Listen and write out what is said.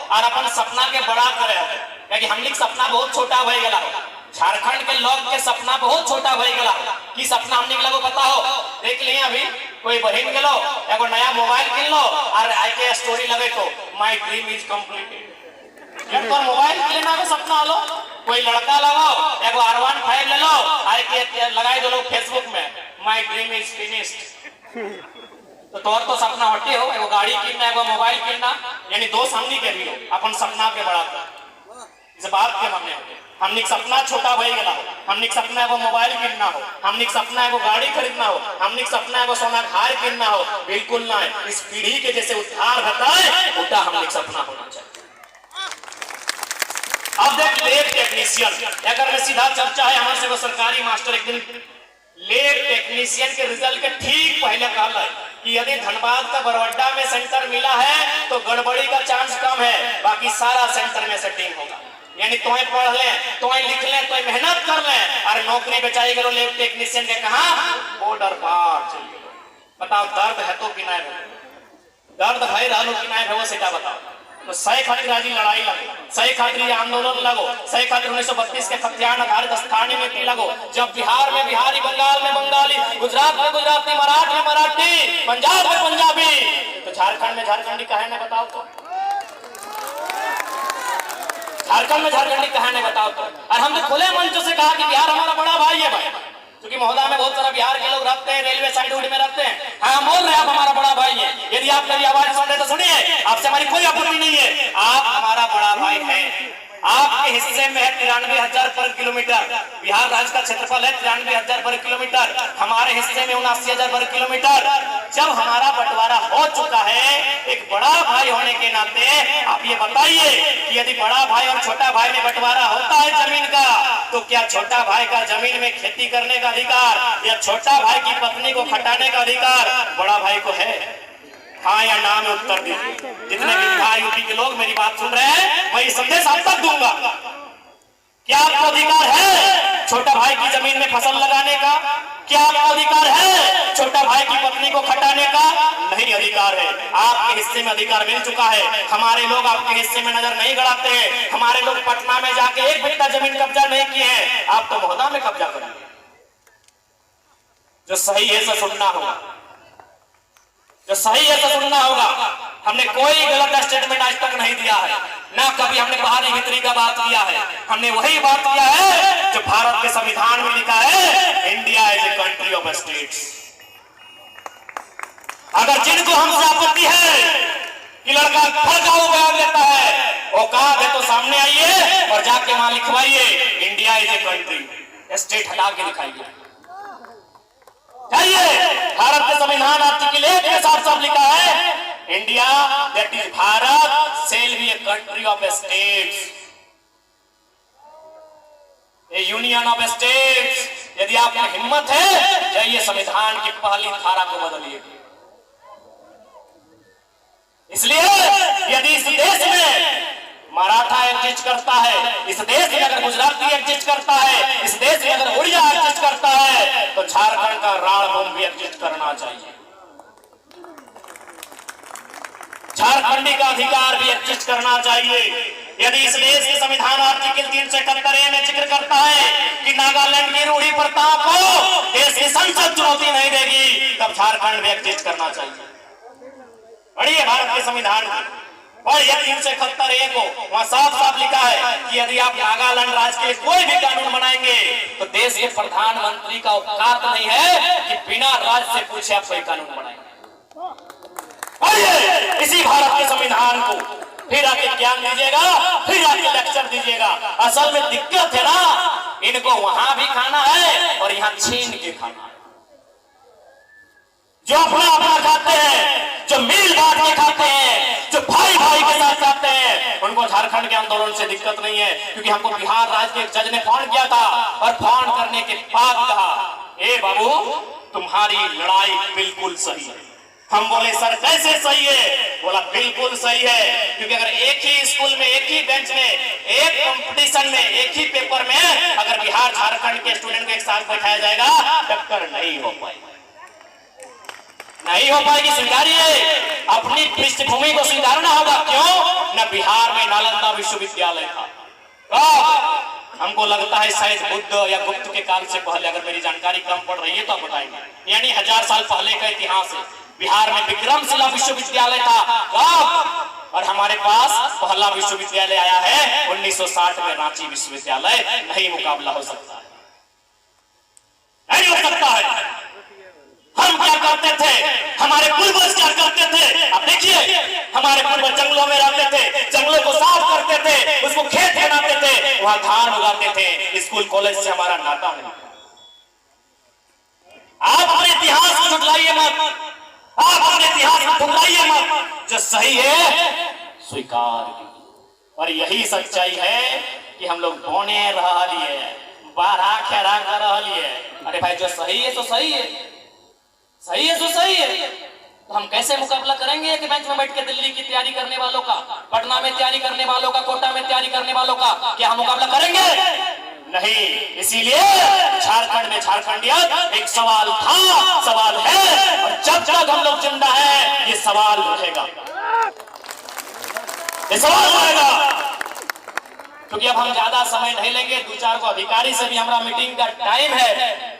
और अपन सपना के बड़ा करे क्योंकि हमने सपना बहुत छोटा भय गला। झारखंड के लोग के सपना बहुत छोटा भय गला कि सपना हमने लोगों पता हो। देख लिए अभी कोई बहन गेलो एगो नया मोबाइल किन लो और आई के स्टोरी लगे तो माय ड्रीम इज कंप्लीटेड। तो मोबाइल लेना का सपना लो। कोई लड़का लगाओ एगो R15 ले लो आई के लगाई दो लोग फेसबुक में माय ड्रीम इज फिनिश्ड। तो तोर तो सपना हटे हो एगो गाड़ी किनना एगो मोबाइल किनना यानी दो सामने के भी हो अपन सपना के बड़ा इस बात के मामले हमने सपना छोटा भय गला। हमने सपना एगो मोबाइल किनना हो, हमने सपना एगो गाड़ी खरीदना हो, हमने सपना एगो सोना घर किनना हो, बिल्कुल ना। इस पीढ़ी के जैसे उद्धार होता है उल्टा हमने सपना होना चाहिए। अब देख लैब टेक्नीशियन अगर में सीधा चर्चा है हमारे से वो सरकारी मास्टर एक दिन लैब टेक्नीशियन के रिजल्ट के ठीक पहले कहा है कि यदि धनबाद का बरवड्डा में सेंटर मिला है तो गड़बड़ी का चांस कम है, बाकी सारा सेंटर में सेटिंग होगा। यानी तुम्हें पढ़ ले, तुम्हें लिख ले, तुम्हें मेहनत कर ले और नौकरी बचाई करो लैब टेक्नीशियन के कहा बॉर्डर पार चलिए। बताओ दर्द है तो किनाए दर्द है रहलो किनाए है वो सीधा बताओ। तो सही खातिर राजी लड़ाई लगो, सही खातिर आंदोलन लगो, सही खातिर 1932 के खतियान आधारित स्थानीय नीति लगो। जब बिहार में बिहारी, बंगाल में बंगाली, गुजरात में गुजराती, मराठ में मराठी, पंजाब में पंजाबी, तो झारखंड में झारखंडी कहे ना बताओ तो। झारखंड में झारखंडी कहा नहीं बताओ तो। और हमने खुले मंच से कहा कि बिहार हमारा बड़ा भाई है भाई, क्योंकि महोदा में बहुत सारा बिहार के लोग रहते हैं, रेलवे साइड में रहते हैं। हाँ बोल रहे हैं आप हमारा बड़ा भाई है। यदि आप मेरी आवाज सुन रहे तो सुनिए, आपसे हमारी कोई आपत्ति नहीं है, आप हमारा बड़ा भाई है। आपके हिस्से में है 93,000 वर्ग किलोमीटर, बिहार राज्य का क्षेत्रफल है 93,000 वर्ग किलोमीटर, हमारे हिस्से में 79,000 वर्ग किलोमीटर। जब हमारा बंटवारा हो चुका है एक बड़ा भाई होने के नाते आप ये बताइए कि यदि बड़ा भाई और छोटा भाई में बंटवारा होता है जमीन का तो क्या छोटा भाई का जमीन में खेती करने का अधिकार या छोटा भाई की पत्नी को खटाने का अधिकार बड़ा भाई को है? हाँ या ना में उत्तर दीजिए। जितने भी बिहार यूपी के लोग मेरी बात सुन रहे हैं मैं ये संदेश आप तक दूंगा। क्या आपको अधिकार है छोटा भाई की जमीन में फसल लगाने का? क्या आपको अधिकार है छोटा भाई की पत्नी को खटाने का? नहीं अधिकार है। आपके हिस्से में अधिकार मिल चुका है। हमारे लोग आपके हिस्से में नजर नहीं गड़ाते हैं। हमारे लोग पटना में जाके एक बिट्टा जमीन कब्जा नहीं किए हैं, आप तो महोदा में कब्जा करेंगे। जो सही है सो सुनना होगा, जो सही है तो सुनना होगा। हमने कोई गलत स्टेटमेंट आज तक नहीं दिया है, ना कभी हमने बाहरी भीतरी का बात किया है। हमने वही बात किया है जो भारत के संविधान में लिखा है, India is a country of states. अगर जिनको हमसे आपत्ति है कि लड़का भड़काऊ बयान लेता है, औकात है तो सामने आइए और जाके वहां लिखवाइए India is a country, state हटा के दिखाइए। जाइए, भारत के संविधान आर्टिकल 1 के साथ साफ लिखा है India that is Bharat shall be a country of states, A union of states. यदि आपकी हिम्मत है जाइए संविधान की पहली धारा को बदलिए। इसलिए यदि इस देश में मराठा एग्जिस्ट करता है, इस देश में अगर गुजराती एग्जिस्ट करता है, इस देश में अगर उड़िया एग्जिस्ट करता है तो झारखंड का राणभूम भी एग्जिस्ट करना चाहिए। झारखंडी का अधिकार भी एग्जिस्ट करना चाहिए। यदि इस देश के संविधान आर्टिकल 371 में जिक्र करता है कि नागालैंड की रूढ़ी प्रताप को देश की संसद चुनौती नहीं देगी, तब झारखंड भी एग्जिस्ट करना चाहिए। पढ़िए भारत के संविधान और यह 371 को वहां साफ साफ लिखा है कि यदि आप नागालैंड राज्य के कोई भी कानून बनाएंगे तो देश के प्रधानमंत्री का औकात नहीं है कि बिना राज्य से पूछे आप कोई कानून बनाएंगे। और इसी भारत के संविधान को फिर आके ज्ञान दीजिएगा, फिर आके लेक्चर दीजिएगा। असल में दिक्कत है ना, इनको वहां भी खाना है और यहाँ छीन के खाना है। जो अपना अपना खाते हैं, जो मिल बांट के खाते हैं, जो भाई भाई के साथ खाते हैं, उनको झारखंड के आंदोलन से दिक्कत नहीं है। क्योंकि हमको बिहार राज्य के एक जज ने फोन किया था और फोन करने के बाद कहा, ए बाबू तुम्हारी लड़ाई बिल्कुल सही है। हम बोले सर कैसे सही है? बोला बिल्कुल सही है, क्योंकि अगर एक ही स्कूल में, एक ही बेंच में, एक कंपटीशन में, एक ही पेपर में अगर बिहार झारखंड के स्टूडेंट को एक साथ बैठाया जाएगा टक्कर नहीं हो पाएगी, नहीं हो पाएगी। स्वीकारिए, अपनी पृष्ठभूमि को सुधारना होगा। क्यों? न जब बिहार में नालंदा विश्वविद्यालय था, तब हमको लगता है शायद बुद्ध या गुप्त के काल से पहले, अगर मेरी जानकारी कम पड़ रही है तो आप बताएंगे, यानी 1000 साल पहले का इतिहास है। बिहार में विक्रमशिला विश्वविद्यालय था कब, और हमारे पास पहला विश्वविद्यालय आया है 1960 में, रांची विश्वविद्यालय। नहीं मुकाबला हो सकता है, नहीं हो सकता है। हम क्या करते थे, हमारे पूर्वज क्या करते थे, आप देखिए हमारे पूर्वज जंगलों में रहते थे, जंगलों को साफ करते थे, उसको खेत बनाते थे, वहां धान उगाते थे। स्कूल कॉलेज से हमारा नाता नहीं। आप अपने इतिहास को झुठलाइए मत, आप अपने इतिहास को ठुकराइए मत। जो सही है स्वीकार कीजिए, और यही सच्चाई है कि हम लोग बोने रह लिए, बारह खेरा कर रह लिए। अरे भाई जो सही है तो सही है, सही है तो सही है, तो हम कैसे मुकाबला करेंगे एक बेंच में बैठ के दिल्ली की तैयारी करने वालों का, पटना में तैयारी करने वालों का, कोटा में तैयारी करने वालों का? क्या हम मुकाबला करेंगे? नहीं। इसीलिए झारखंड में झारखंडियत एक सवाल था, सवाल है, और जब तक हम लोग जिंदा है ये सवाल रहेगा, ये सवाल रहेगा। क्योंकि अब हम ज्यादा समय नहीं लेंगे, 2-4 को अधिकारी से भी हमारा मीटिंग का टाइम है।